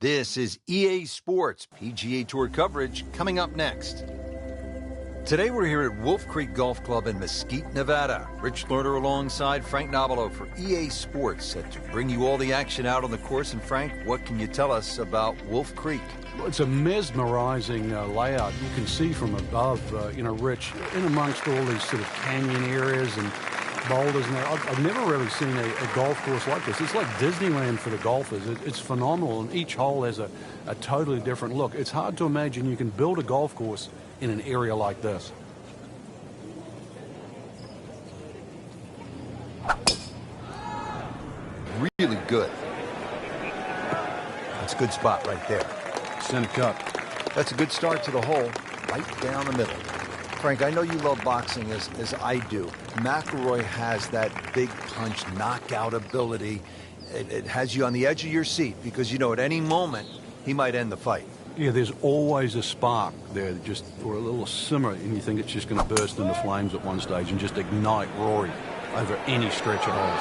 This is EA Sports PGA Tour coverage coming up next. Today we're here at Wolf Creek Golf Club in Mesquite, Nevada. Rich Lerner alongside Frank Nobilo for EA Sports, set to bring you all the action out on the course. And Frank, what can you tell us about Wolf Creek? Well, it's a mesmerizing layout. You can see from above, Rich, in amongst all these sort of canyon areas and boulders. And I've never really seen a golf course like this. It's like Disneyland for the golfers. It's phenomenal, and each hole has a totally different look. It's hard to imagine you can build a golf course in an area like this. Really good. That's a good spot right there. Center cut. That's a good start to the hole, right down the middle. Frank, I know you love boxing as I do. McIlroy has that big punch knockout ability. It has you on the edge of your seat because, at any moment, he might end the fight. Yeah, there's always a spark there, or a little simmer, and you think it's just going to burst into flames at one stage and just ignite Rory over any stretch of holes.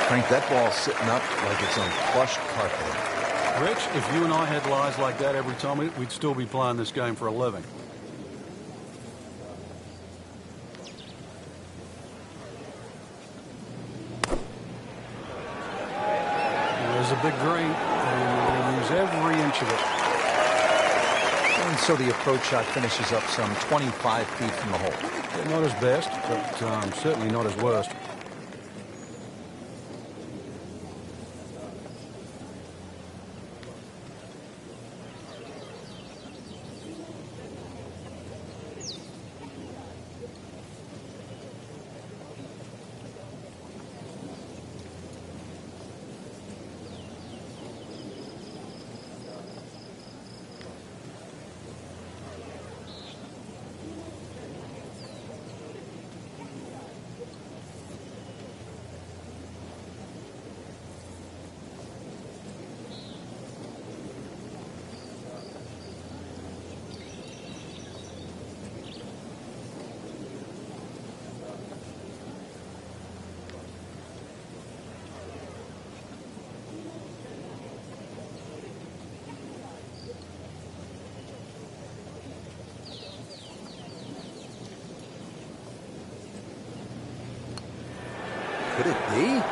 Frank, that ball's sitting up like it's on plush carpet. Rich, if you and I had lies like that every time, we'd still be playing this game for a living. There's a big green, and we'll use every inch of it. And so the approach shot finishes up some 25 feet from the hole. Yeah, not his best, but certainly not his worst. Could it be?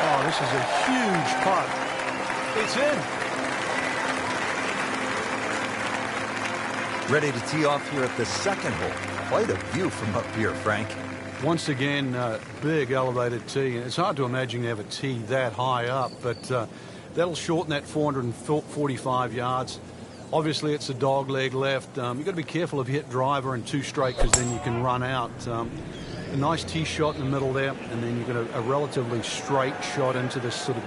Oh, this is a huge putt. It's in. Ready to tee off here at the second hole. Quite a view from up here, Frank. Once again, big elevated tee. It's hard to imagine you have a tee that high up, but that'll shorten that 445 yards. Obviously, it's a dog leg left. You've got to be careful if you hit driver and two straight, because then you can run out. A nice tee shot in the middle there, and then you've got a relatively straight shot into this sort of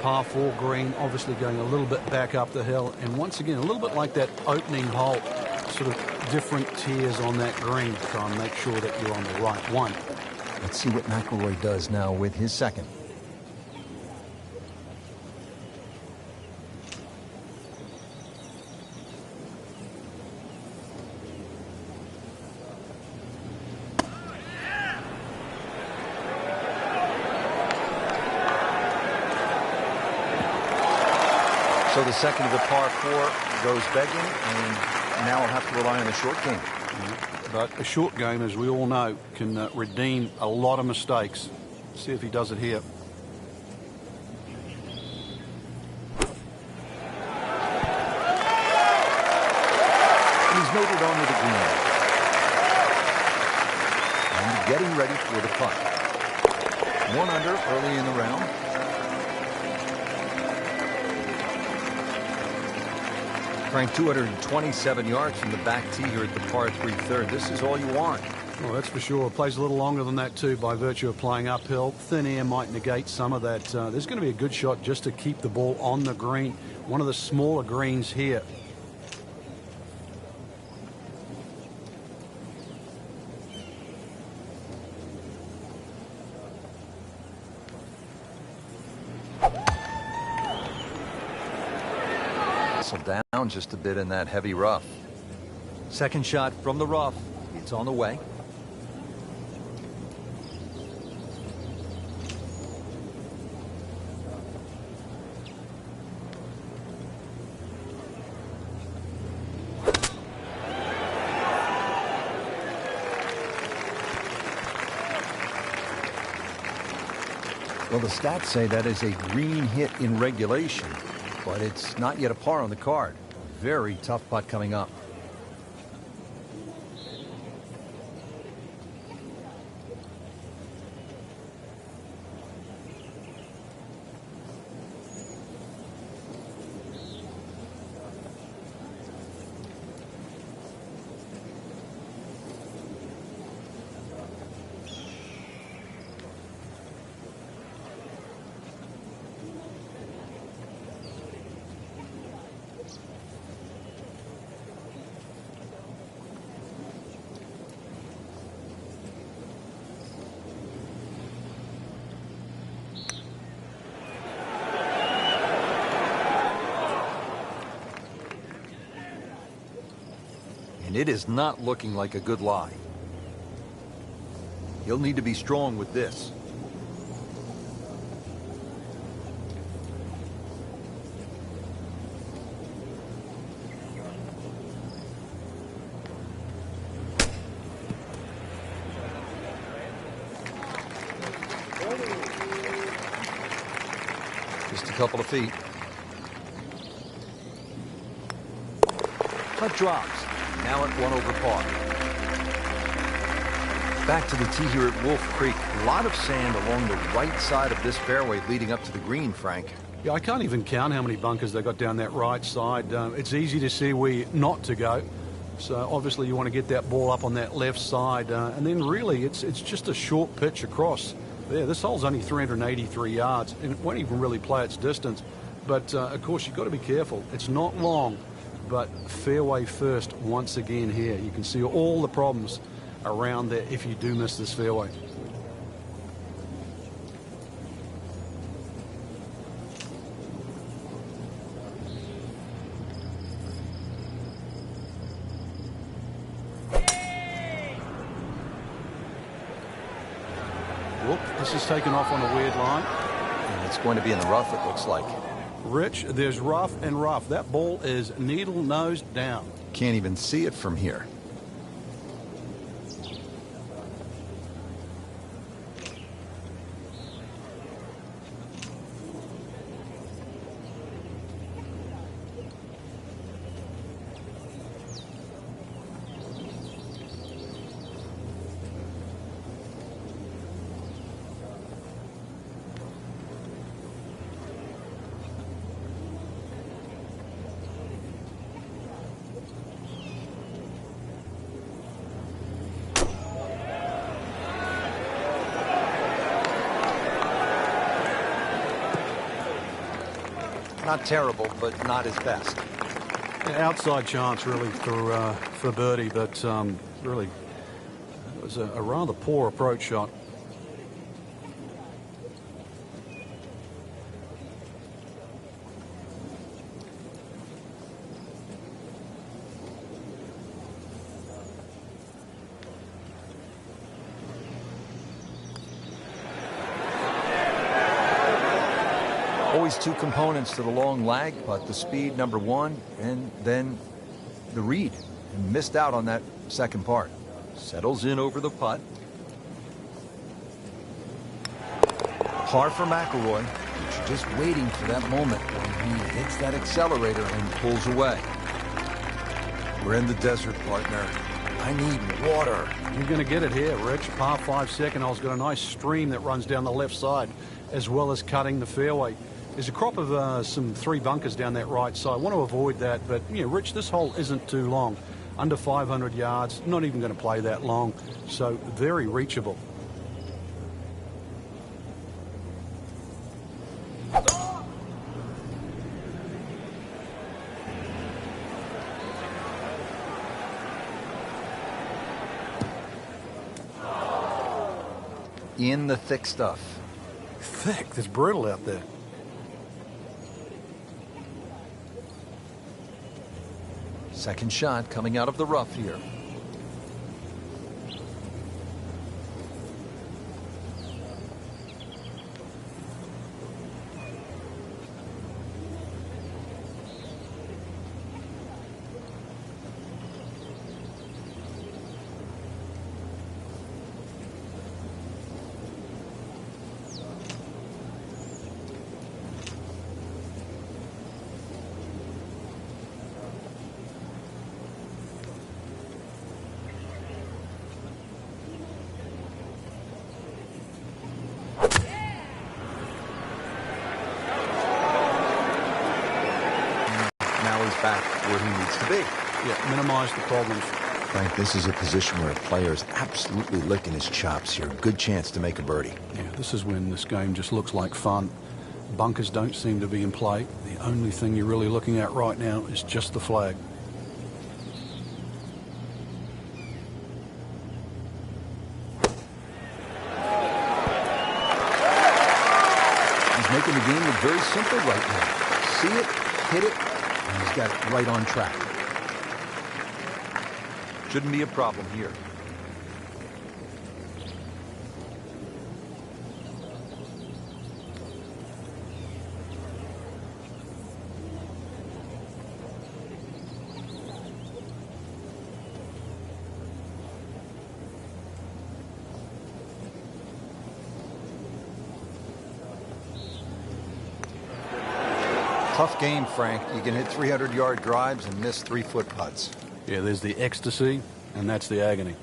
par 4 green, obviously going a little bit back up the hill. And once again, a little bit like that opening hole, sort of different tiers on that green to try and make sure that you're on the right one. Let's see what McIlroy does now with his second. So the second of the par 4 goes begging, and now I'll have to rely on a short game. But a short game, as we all know, can redeem a lot of mistakes. See if he does it here. He's made it onto the green. And getting ready for the putt. 1 under early in the round. Frank, 227 yards from the back tee here at the par 3 third. This is all you want. Well, that's for sure. It plays a little longer than that, too, by virtue of playing uphill. Thin air might negate some of that. There's going to be a good shot just to keep the ball on the green. One of the smaller greens here. Down just a bit in that heavy rough. Second shot from the rough. It's on the way. Well, the stats say that is a green hit in regulation, but it's not yet a par on the card. Very tough putt coming up. And it is not looking like a good lie. He'll need to be strong with this. Just a couple of feet. Putt drops. Now at 1 over par. Back to the tee here at Wolf Creek. A lot of sand along the right side of this fairway leading up to the green, Frank. Yeah, I can't even count how many bunkers they got down that right side. It's easy to see where not to go. So obviously you want to get that ball up on that left side. And then really it's just a short pitch across there. This hole's only 383 yards and it won't even really play its distance. But of course you've got to be careful. It's not long. But fairway first once again here. You can see all the problems around there if you do miss this fairway. Whoop, this is taken off on a weird line. And it's going to be in the rough, it looks like. Rich, there's rough and rough. That ball is needle nose down. Can't even see it from here. Not terrible, but not his best. Yeah, outside chance, really, for birdie, but really, it was a rather poor approach shot. Always two components to the long lag, but the speed, number one, and then the read. And missed out on that second part. Settles in over the putt. Par for McIlroy. You're just waiting for that moment when he hits that accelerator and pulls away. We're in the desert, partner. I need water. You're going to get it here, Rich. Par 5 second hole's got a nice stream that runs down the left side, as well as cutting the fairway. There's a crop of some 3 bunkers down that right side. I want to avoid that, but yeah, Rich, this hole isn't too long. Under 500 yards, not even going to play that long, so very reachable. In the thick stuff. Thick, it's brutal out there. Second shot coming out of the rough here. back where he needs to be. Yeah, minimize the problems. Frank, this is a position where a player is absolutely licking his chops here. Good chance to make a birdie. Yeah, this is when this game just looks like fun. Bunkers don't seem to be in play. The only thing you're really looking at right now is just the flag. He's making the game look very simple right now. See it, hit it, and he's got it right on track. Shouldn't be a problem here. Tough game, Frank. You can hit 300-yard drives and miss 3-foot putts. Yeah, there's the ecstasy, and that's the agony.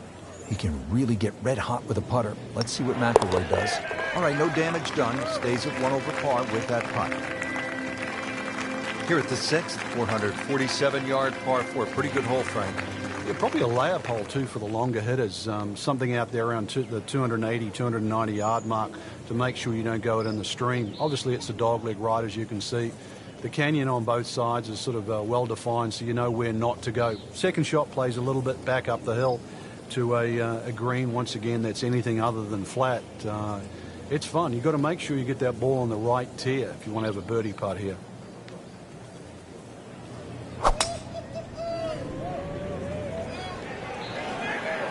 He can really get red hot with a putter. Let's see what McIlroy does. All right, no damage done. Stays at 1 over par with that putt. Here at the 6th, 447-yard par 4. Pretty good hole, Frank. Yeah, probably a layup hole, too, for the longer hitters. Something out there around the 280, 290-yard mark to make sure you don't go it in the stream. Obviously, it's a dogleg right, as you can see. The canyon on both sides is sort of well-defined, so you know where not to go. Second shot plays a little bit back up the hill to a green, once again, that's anything other than flat. It's fun. You've got to make sure you get that ball on the right tier if you want to have a birdie putt here.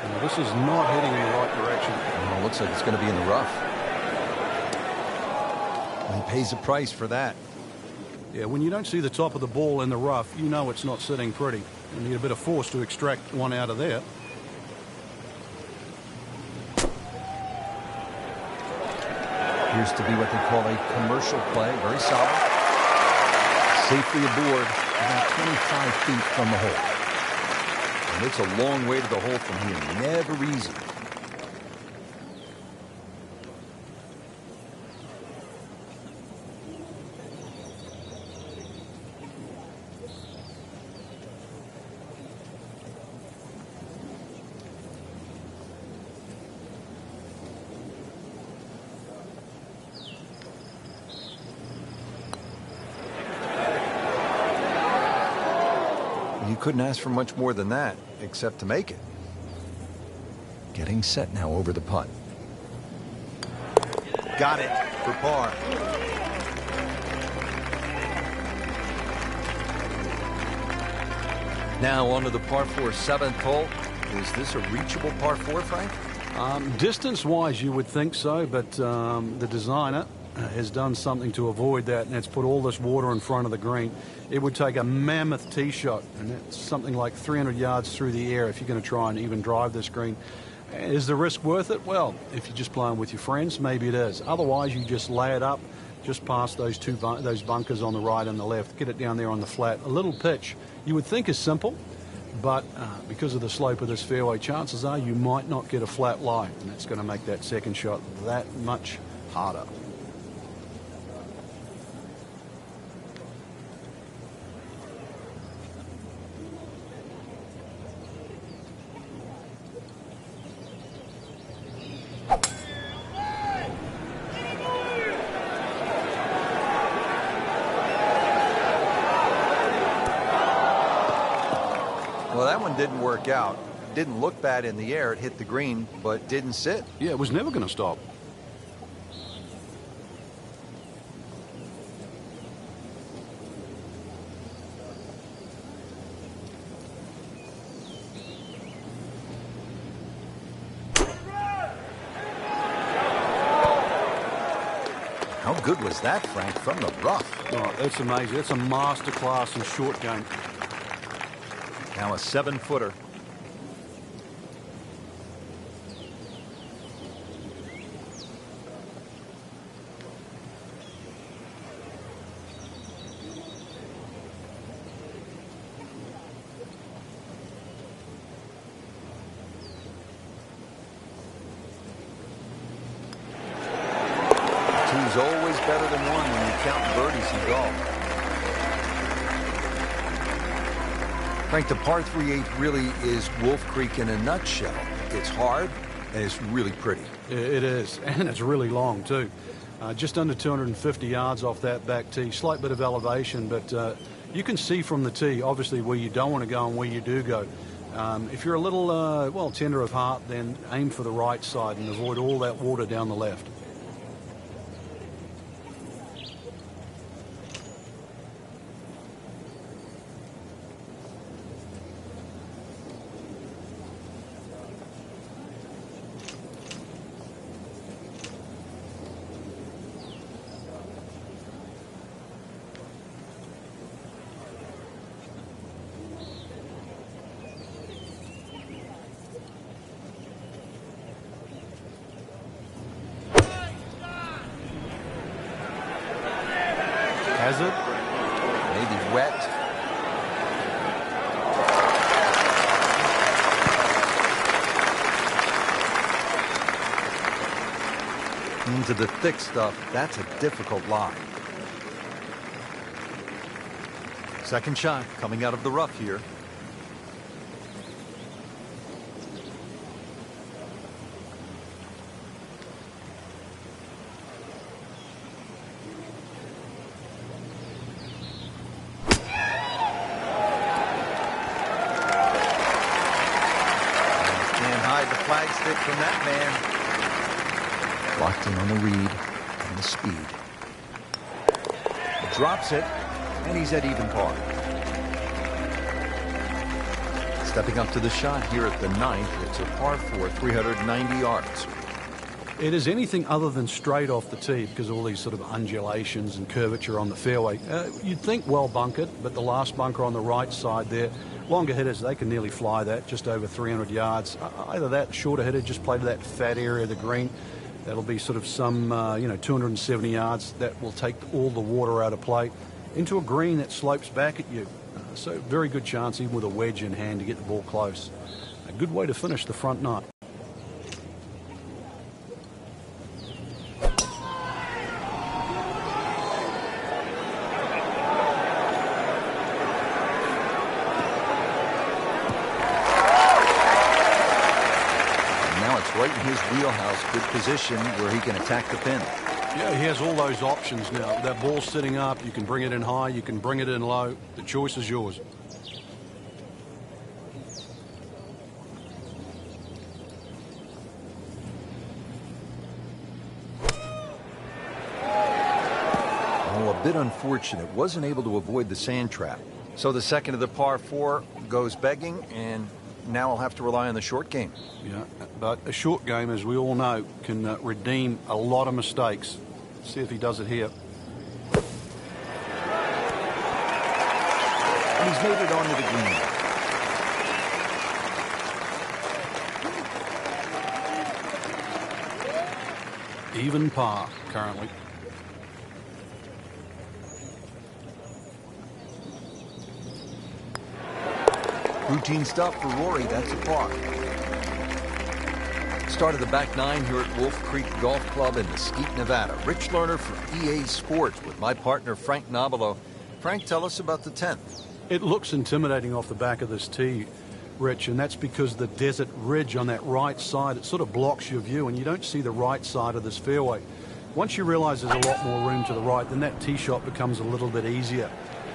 Now, this is not heading in the right direction. Well, looks like it's going to be in the rough. And he pays a price for that. Yeah, when you don't see the top of the ball in the rough, you know it's not sitting pretty. You need a bit of force to extract one out of there. Appears to be what they call a commercial play. Very solid. Safely aboard, about 25 feet from the hole. And it's a long way to the hole from here. Never easy. You couldn't ask for much more than that, except to make it. Getting set now over the putt. Got it for par. Now on to the par 4 7th hole. Is this a reachable par 4, Frank? Distance-wise, you would think so, but the designer has done something to avoid that, and it's put all this water in front of the green. It would take a mammoth tee shot, and that's something like 300 yards through the air if you're going to try and even drive this green. Is the risk worth it? Well, if you're just playing with your friends, maybe it is. Otherwise, you just lay it up just past those those bunkers on the right and the left. Get it down there on the flat. A little pitch you would think is simple, but because of the slope of this fairway, chances are you might not get a flat lie, and that's going to make that second shot that much harder. Well, that one didn't work out. Didn't look bad in the air. It hit the green, but didn't sit. Yeah, it was never going to stop. How good was that, Frank, from the rough? Oh, that's amazing. That's a masterclass in short game. Now a 7-footer. Two's always better than one when you count birdies in golf. Frank, the par 3/8 really is Wolf Creek in a nutshell. It's hard, and it's really pretty. It is, and it's really long, too. Just under 250 yards off that back tee. Slight bit of elevation, but you can see from the tee, obviously, where you don't want to go and where you do go. If you're a little, well, tender of heart, then aim for the right side and avoid all that water down the left. Has it? Maybe wet. Into the thick stuff, that's a difficult lie. Second shot coming out of the rough here. Flagstick from that man. Locked in on the read and the speed. Drops it, and he's at even par. Stepping up to the shot here at the 9th. It's a par 4, 390 yards. It is anything other than straight off the tee because of all these sort of undulations and curvature on the fairway. You'd think well bunkered, but the last bunker on the right side there, longer hitters, they can nearly fly that, just over 300 yards. Either that, shorter hitter, just play to that fat area of the green. That'll be sort of some, 270 yards. That will take all the water out of play into a green that slopes back at you. So very good chance, even with a wedge in hand, to get the ball close. A good way to finish the front nine. Right in his wheelhouse, good position where he can attack the pin. Yeah, he has all those options now. That ball's sitting up, you can bring it in high, you can bring it in low. The choice is yours. Oh, a bit unfortunate. Wasn't able to avoid the sand trap. So the second of the par 4 goes begging, and now I'll have to rely on the short game. Yeah, but a short game, as we all know, can redeem a lot of mistakes. See if he does it here. And he's made it onto the green. Even par currently. Routine stuff for Rory, that's a par. Start of the back nine here at Wolf Creek Golf Club in Mesquite, Nevada. Rich Lerner for EA Sports with my partner Frank Nobilo. Frank, tell us about the 10th. It looks intimidating off the back of this tee, Rich, and that's because the desert ridge on that right side, it sort of blocks your view and you don't see the right side of this fairway. Once you realize there's a lot more room to the right, then that tee shot becomes a little bit easier.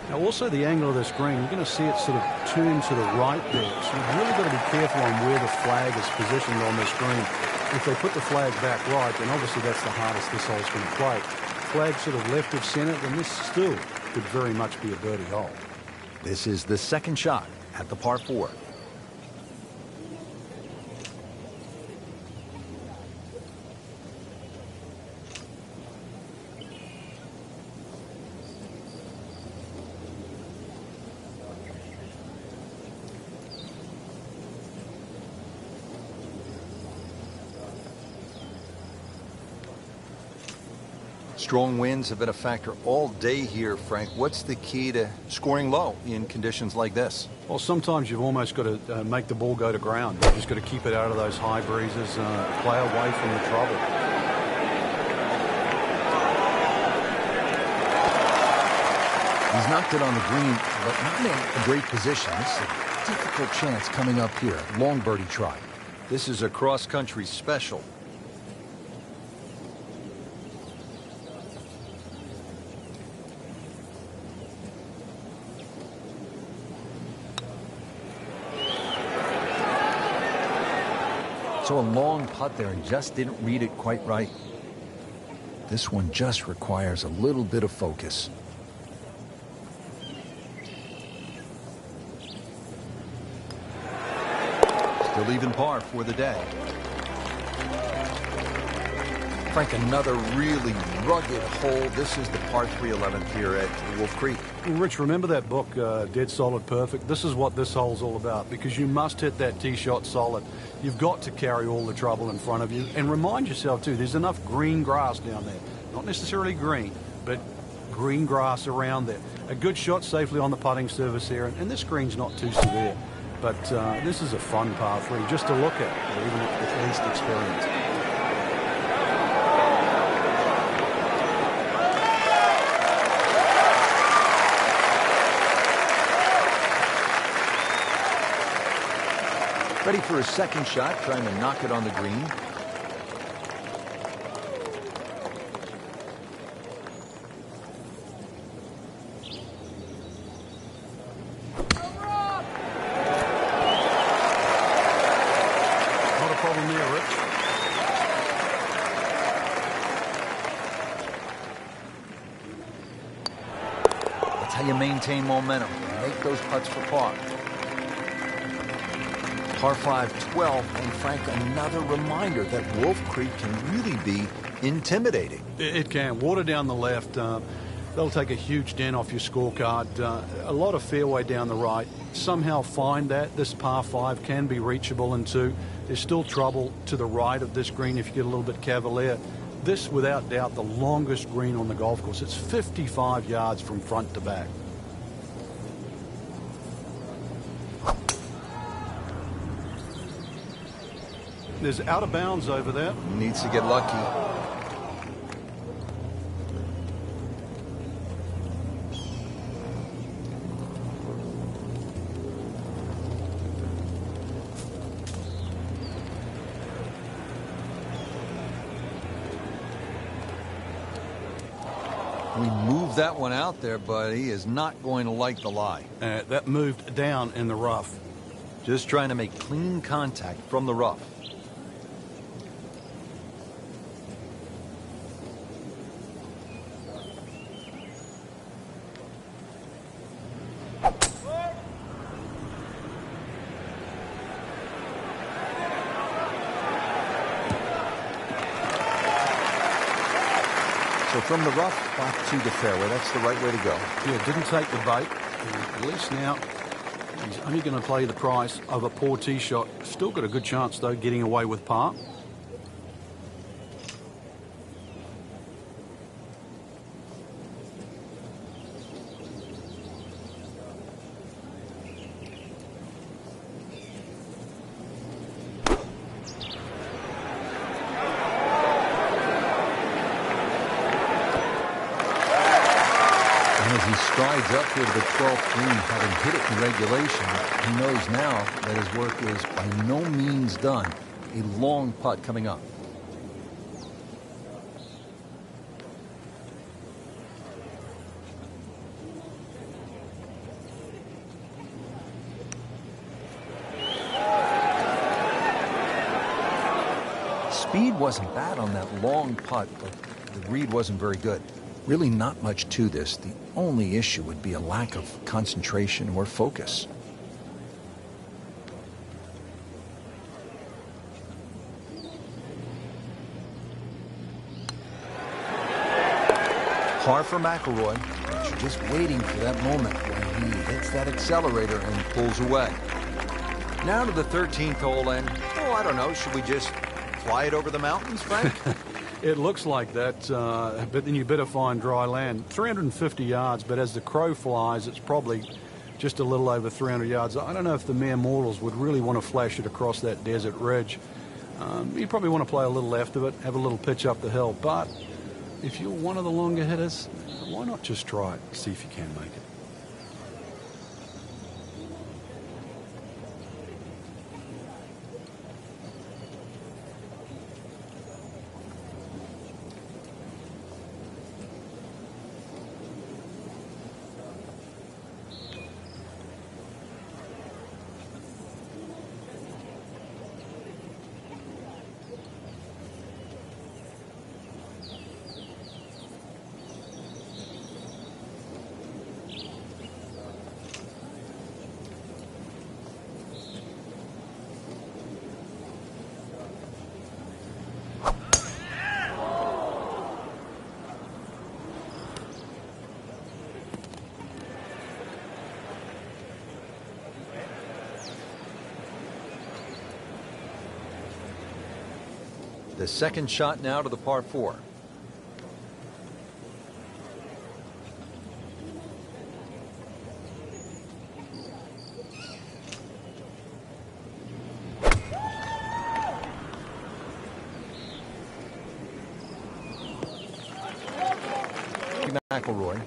Now, also the angle of this green, you're going to see it sort of turn to the right there. So you've really got to be careful on where the flag is positioned on this green. If they put the flag back right, then obviously that's the hardest this hole's going to play. Flag sort of left of center, then this still could very much be a birdie hole. This is the second shot at the par 4. Strong winds have been a factor all day here, Frank. What's the key to scoring low in conditions like this? Well, sometimes you've almost got to make the ball go to ground. You've just got to keep it out of those high breezes, play away from the trouble. He's knocked it on the green, but not in a great position. This is a difficult chance coming up here. Long birdie try. This is a cross-country special. So a long putt there and just didn't read it quite right. This one just requires a little bit of focus. Still even par for the day. Frank, another really rugged hole. This is the par 3 11th here at Wolf Creek. Rich, remember that book, Dead Solid Perfect? This is what this hole's all about, because you must hit that tee shot solid. You've got to carry all the trouble in front of you. And remind yourself, too, there's enough green grass down there. Not necessarily green, but green grass around there. A good shot safely on the putting surface here. And this green's not too severe. But this is a fun par 3 just to look at, or even at least experience. Ready for his second shot, trying to knock it on the green. Not a problem there, Rich. That's how you maintain momentum. Make those putts for par. Par 5, 12, and Frank, another reminder that Wolf Creek can really be intimidating. It can. Water down the left. They'll take a huge dent off your scorecard. A lot of fairway down the right. Somehow find that. This par 5 can be reachable in 2. There's still trouble to the right of this green if you get a little bit cavalier. This, without doubt, the longest green on the golf course. It's 55 yards from front to back. There's out of bounds over there. Needs to get lucky. We moved that one out there, but he is not going to like the lie. That moved down in the rough. Just trying to make clean contact from the rough. So from the rough back to the fairway, that's the right way to go. Yeah, didn't take the bait. At least now he's only going to play the price of a poor tee shot. Still got a good chance, though, getting away with par. Strides up here to the 12th green, having hit it in regulation. He knows now that his work is by no means done. A long putt coming up. Speed wasn't bad on that long putt, but the read wasn't very good. Really not much to this. The only issue would be a lack of concentration or focus. Par for McIlroy. But you're just waiting for that moment when he hits that accelerator and pulls away. Now to the 13th hole, and, oh, I don't know, should we just fly it over the mountains, Frank? It looks like that, but then you better find dry land. 350 yards, but as the crow flies, it's probably just a little over 300 yards. I don't know if the mere mortals would really want to flash it across that desert ridge. You probably want to play a little left of it, have a little pitch up the hill. But if you're one of the longer hitters, why not just try it, see if you can make it. The second shot now to the par 4. McILROy.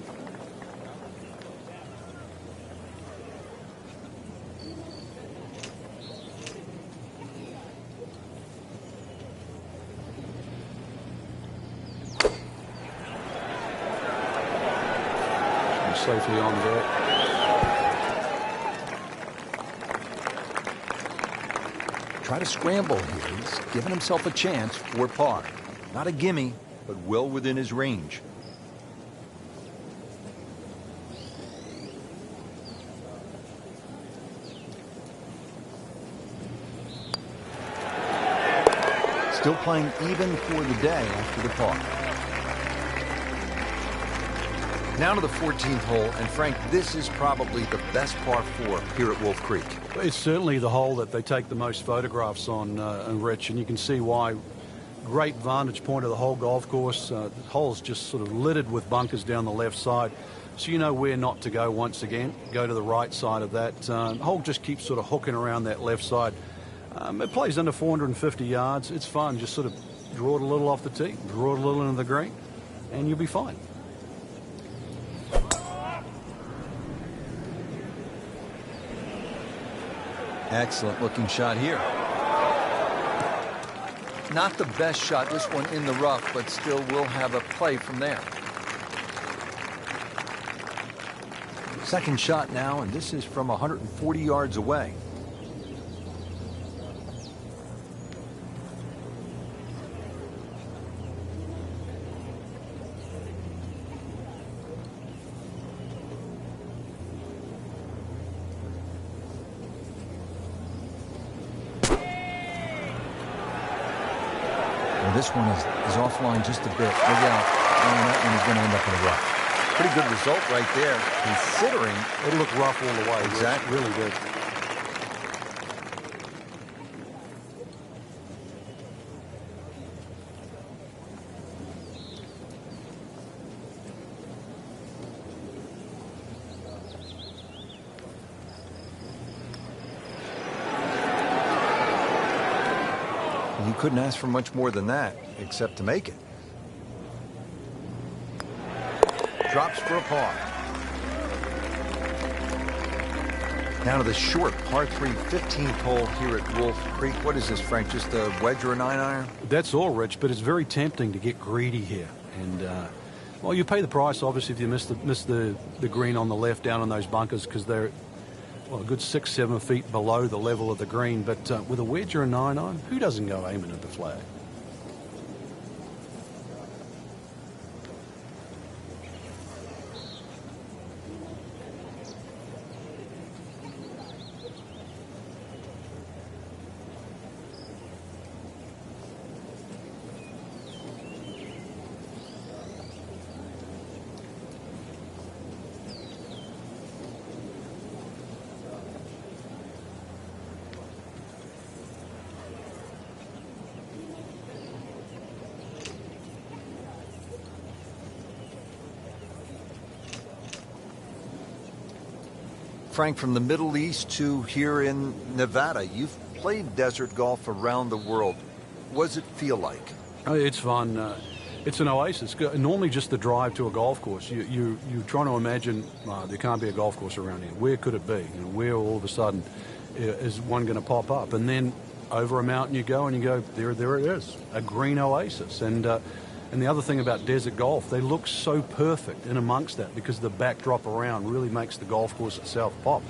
Safely on deck. Try to scramble here. He's given himself a chance for par. Not a gimme, but well within his range. Still playing even for the day after the par. Now to the 14th hole, and Frank, this is probably the best par 4 here at Wolf Creek. It's certainly the hole that they take the most photographs on, Rich, and you can see why. Great vantage point of the whole golf course. The hole's just sort of littered with bunkers down the left side, so you know where not to go once again. Go to the right side of that. Hole just keeps sort of hooking around that left side. It plays under 450 yards. It's fun. Just sort of draw it a little off the tee, draw it a little into the green, and you'll be fine. Excellent looking shot here. Not the best shot, this one in the rough, but still will have a play from there. Second shot now, and this is from 140 yards away. This one is offline just a bit. Look out. And that one is going to end up in the rough. Pretty good result right there, considering it looked rough all the way. Exactly. Really good. You couldn't ask for much more than that, except to make it. Drops for a par. Now to the short par 3 15th hole here at Wolf Creek. What is this, Frank? Just a wedge or a 9-iron? That's all, Rich, but it's very tempting to get greedy here. And, well, you pay the price, obviously, if you miss the green on the left down on those bunkers, because they're, well, a good 6-7 feet below the level of the green. But with a wedge or a 9-iron, who doesn't go aiming at the flag? Frank, from the Middle East to here in Nevada, you've played desert golf around the world. What does it feel like? It's fun. It's an oasis. Normally just the drive to a golf course. You're trying to imagine there can't be a golf course around here. Where could it be? You know, where all of a sudden is one going to pop up? And then over a mountain you go, and you go, there it is, a green oasis. And the other thing about desert golf, they look so perfect in amongst that because the backdrop around really makes the golf course itself pop.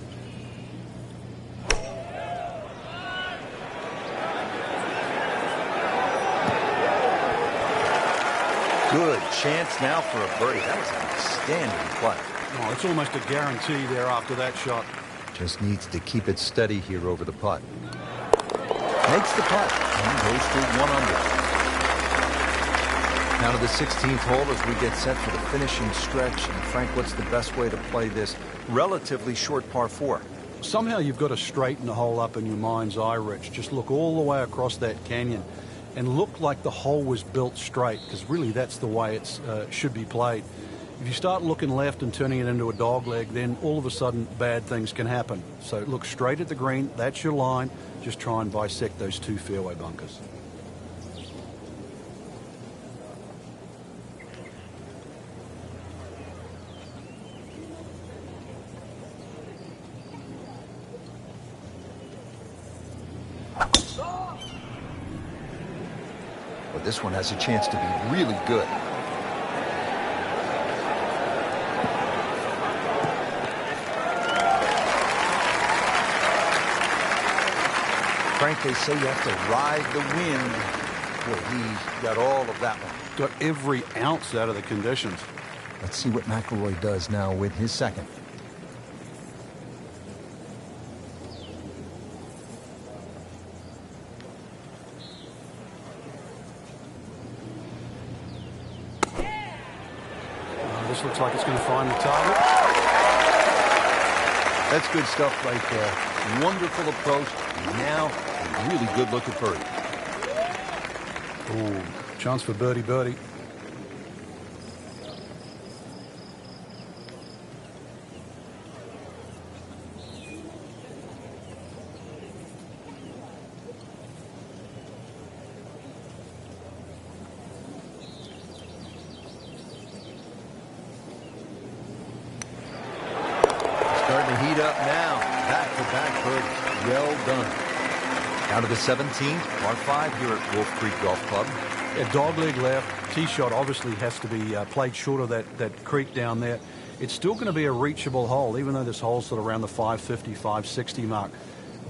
Good chance now for a birdie. That was an outstanding play. Oh, it's almost a guarantee there after that shot. Just needs to keep it steady here over the putt. Makes the putt and goes to 1 under. Now to the 16th hole as we get set for the finishing stretch. And Frank, what's the best way to play this relatively short par 4? Somehow you've got to straighten the hole up in your mind's eye, Rich. Just look all the way across that canyon and look like the hole was built straight, because really that's the way it should be played. If you start looking left and turning it into a dog leg, then all of a sudden bad things can happen. So look straight at the green. That's your line. Just try and bisect those 2 fairway bunkers. Well, this one has a chance to be really good. Frank, they say you have to ride the wind. Boy, he got all of that one. Got every ounce out of the conditions. Let's see what McIlroy does now with his second. This looks like it's going to find the target. That's good stuff right there. Wonderful approach. And now a really good look at birdie. Oh, chance for birdie. Starting to heat up now. Back-to-back birdie. Well done. Now to the 17th, par 5 here at Wolf Creek Golf Club. Yeah, dogleg left. Tee shot obviously has to be played short of that creek down there. It's still going to be a reachable hole, even though this hole's sort of around the 550, 560 mark.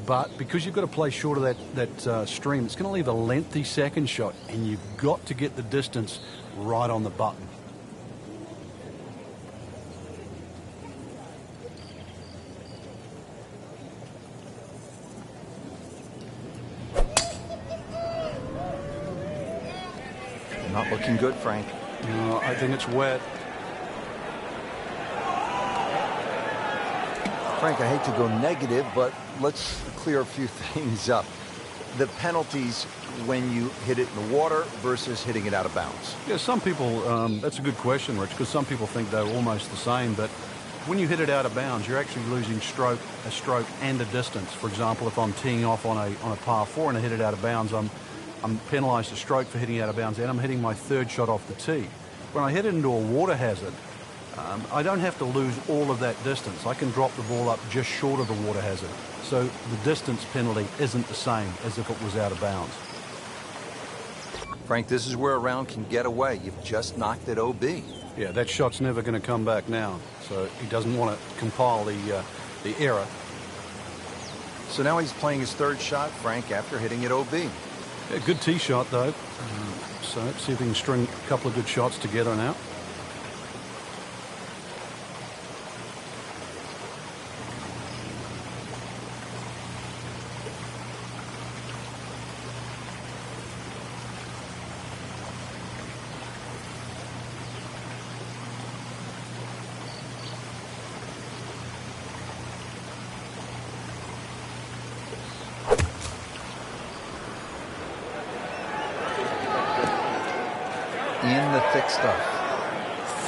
But because you've got to play short of that stream, it's going to leave a lengthy second shot, and you've got to get the distance right on the button. Not looking good, Frank. No, I think it's wet. Frank, I hate to go negative, but let's clear a few things up. The penalties when you hit it in the water versus hitting it out of bounds. Yeah, some people, that's a good question, Rich, because some people think they're almost the same, but when you hit it out of bounds, you're actually losing a stroke and a distance. For example, if I'm teeing off on a par 4 and I hit it out of bounds, I'm penalised a stroke for hitting out of bounds, and I'm hitting my third shot off the tee. When I hit it into a water hazard, I don't have to lose all of that distance. I can drop the ball up just short of the water hazard. So the distance penalty isn't the same as if it was out of bounds. Frank, this is where a round can get away. You've just knocked it OB. Yeah, that shot's never going to come back now. So he doesn't want to compile the error. So now he's playing his third shot, Frank, after hitting it OB. Yeah, good tee shot, though. So let's see if we can string a couple of good shots together now. In the thick stuff.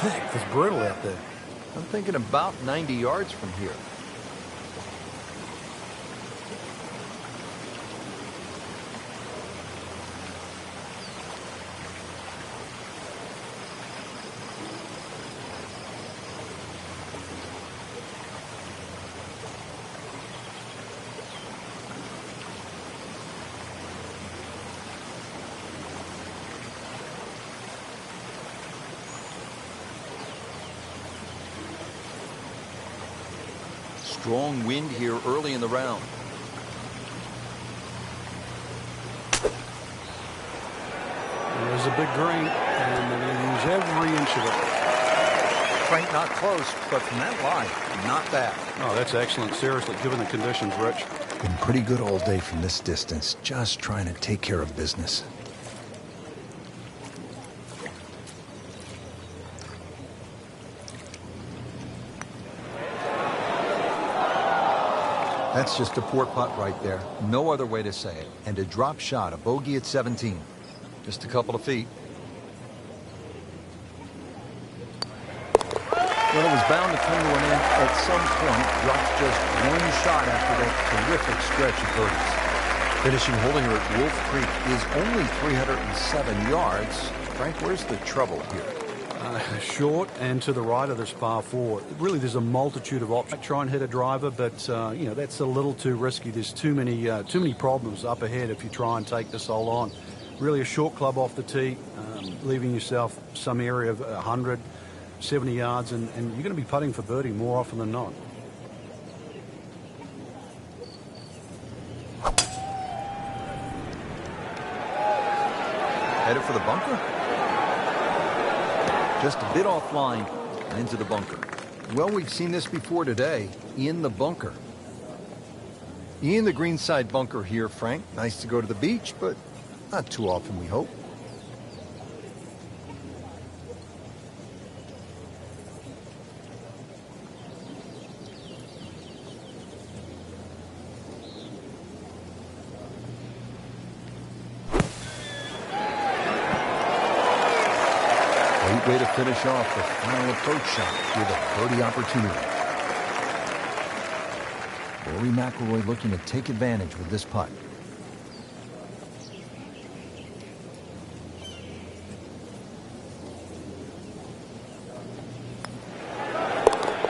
Thick? It's brittle out there. I'm thinking about 90 yards from here. strong wind here early in the round. There's a big green, and they're going to use every inch of it. Frank, not close, but from that line, not bad. Oh, that's excellent. Seriously, given the conditions, Rich. Been pretty good all day from this distance, just trying to take care of business. That's just a poor putt right there. No other way to say it. And a drop shot, a bogey at 17. Just a couple of feet. Well, it was bound to come to an end at some point. Drops just one shot after that terrific stretch of birdies. Finishing hole here at Wolf Creek is only 307 yards. Frank, where's the trouble here? Short and to the right of this par 4. Really, there's a multitude of options. Try and hit a driver, but you know, that's a little too risky. There's too many problems up ahead if you try and take this hole on. Really, a short club off the tee, leaving yourself some area of 100. 70 yards, and you're going to be putting for birdie more often than not. Headed for the bunker? Just a bit offline and into the bunker. Well, we've seen this before today, in the bunker. In the greenside bunker here, Frank. Nice to go to the beach, but not too often, we hope. Way to finish off the final approach shot with a birdie opportunity. RORY McILROY looking to take advantage with this putt.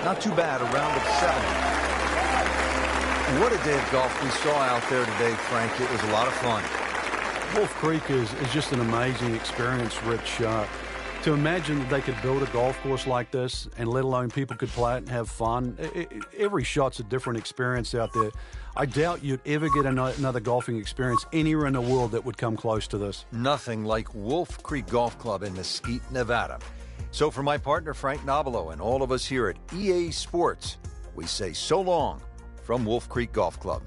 Not too bad, a round of 7. What a day of golf we saw out there today, Frank. It was a lot of fun. Wolf Creek is just an amazing experience, Rich. To imagine that they could build a golf course like this, and let alone people could play it and have fun. Every shot's a different experience out there. I doubt you'd ever get another golfing experience anywhere in the world that would come close to this. Nothing like Wolf Creek Golf Club in Mesquite, Nevada. So for my partner, Frank Nobilo, and all of us here at EA Sports, we say so long from Wolf Creek Golf Club.